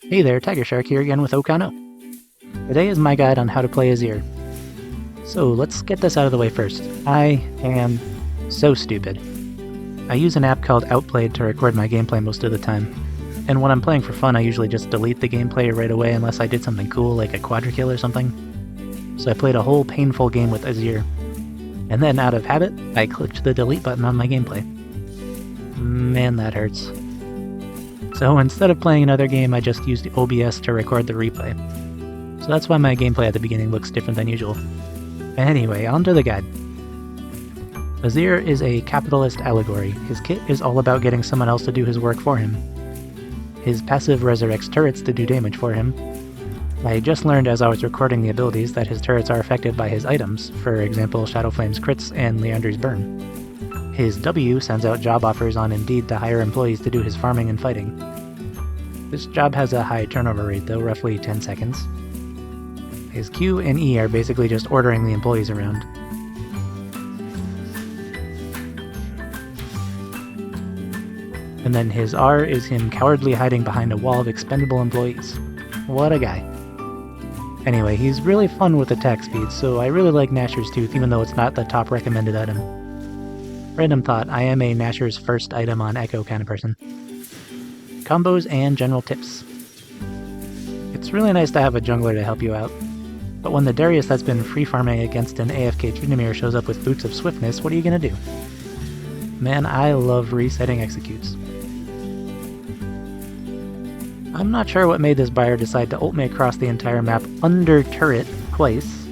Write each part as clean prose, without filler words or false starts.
Hey there, TigerShark here again with Okano. Today is my guide on how to play Azir. So let's get this out of the way first. I am so stupid. I use an app called Outplayed to record my gameplay most of the time. And when I'm playing for fun, I usually just delete the gameplay right away unless I did something cool like a quadra kill or something. So I played a whole painful game with Azir. And then out of habit, I clicked the delete button on my gameplay. Man, that hurts. So instead of playing another game, I just used OBS to record the replay. So that's why my gameplay at the beginning looks different than usual. Anyway, on to the guide. Azir is a capitalist allegory. His kit is all about getting someone else to do his work for him. His passive resurrects turrets to do damage for him. I just learned as I was recording the abilities that his turrets are affected by his items, for example Shadowflame's crits and Leander's burn. His W sends out job offers on Indeed to hire employees to do his farming and fighting. This job has a high turnover rate though, roughly 10 seconds. His Q and E are basically just ordering the employees around. And then his R is him cowardly hiding behind a wall of expendable employees. What a guy. Anyway, he's really fun with attack speed, so I really like Nashor's Tooth even though it's not the top recommended item. Random thought, I am a Nashor's first item on Echo kind of person. Combos and general tips. It's really nice to have a jungler to help you out, but when the Darius that's been free farming against an AFK Tryndamere shows up with Boots of Swiftness, what are you gonna do? Man, I love resetting executes. I'm not sure what made this buyer decide to ult me across the entire map under turret twice,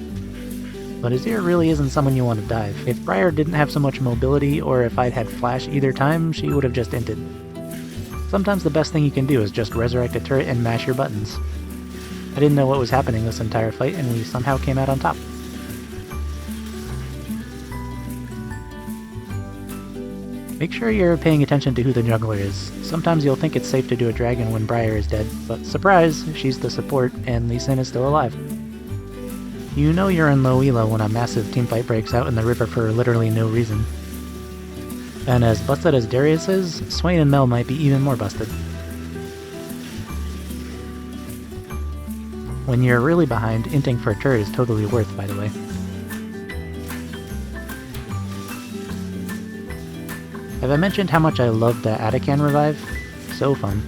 but Azir really isn't someone you want to dive. If Briar didn't have so much mobility, or if I'd had flash either time, she would have just inted. Sometimes the best thing you can do is just resurrect a turret and mash your buttons. I didn't know what was happening this entire fight, and we somehow came out on top. Make sure you're paying attention to who the jungler is. Sometimes you'll think it's safe to do a dragon when Briar is dead, but surprise, she's the support, and Lee Sin is still alive. You know you're in low elo when a massive teamfight breaks out in the river for literally no reason. And as busted as Darius is, Swain and Mel might be even more busted. When you're really behind, inting for a turret is totally worth, by the way. Have I mentioned how much I love the Atacan revive? So fun.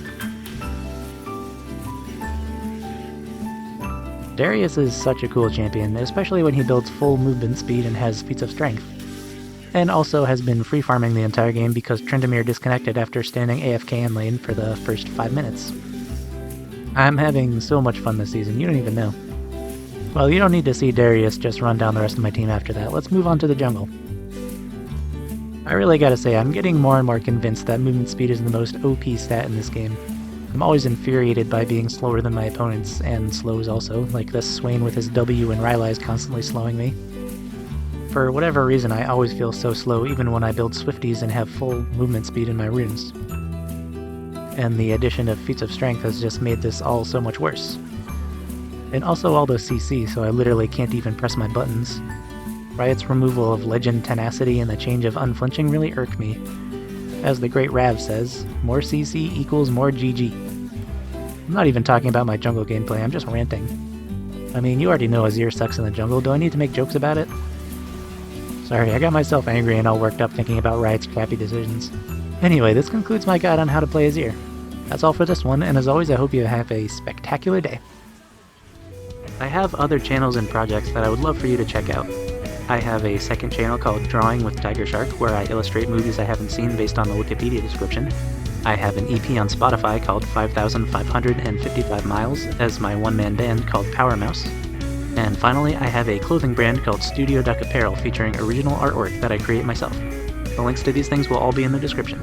Darius is such a cool champion, especially when he builds full movement speed and has feats of strength. And also has been free farming the entire game because Tryndamere disconnected after standing AFK in lane for the first 5 minutes. I'm having so much fun this season, you don't even know. Well, you don't need to see Darius just run down the rest of my team after that. Let's move on to the jungle. I really gotta say, I'm getting more and more convinced that movement speed is the most OP stat in this game. I'm always infuriated by being slower than my opponents, and slows also, like this Swain with his W and Rylai is constantly slowing me. For whatever reason, I always feel so slow even when I build Swifties and have full movement speed in my runes. And the addition of feats of strength has just made this all so much worse. And also all those CC, so I literally can't even press my buttons. Riot's removal of Legend Tenacity and the change of Unflinching really irk me. As the great Rav says, more CC equals more GG. I'm not even talking about my jungle gameplay, I'm just ranting. I mean, you already know Azir sucks in the jungle, do I need to make jokes about it? Sorry, I got myself angry and all worked up thinking about Riot's crappy decisions. Anyway, this concludes my guide on how to play Azir. That's all for this one, and as always I hope you have a spectacular day. I have other channels and projects that I would love for you to check out. I have a second channel called Drawing with TigerShark, where I illustrate movies I haven't seen based on the Wikipedia description. I have an EP on Spotify called 5,555 Miles as my one-man band called Power Mouse. And finally, I have a clothing brand called Studio Duck Apparel featuring original artwork that I create myself. The links to these things will all be in the description.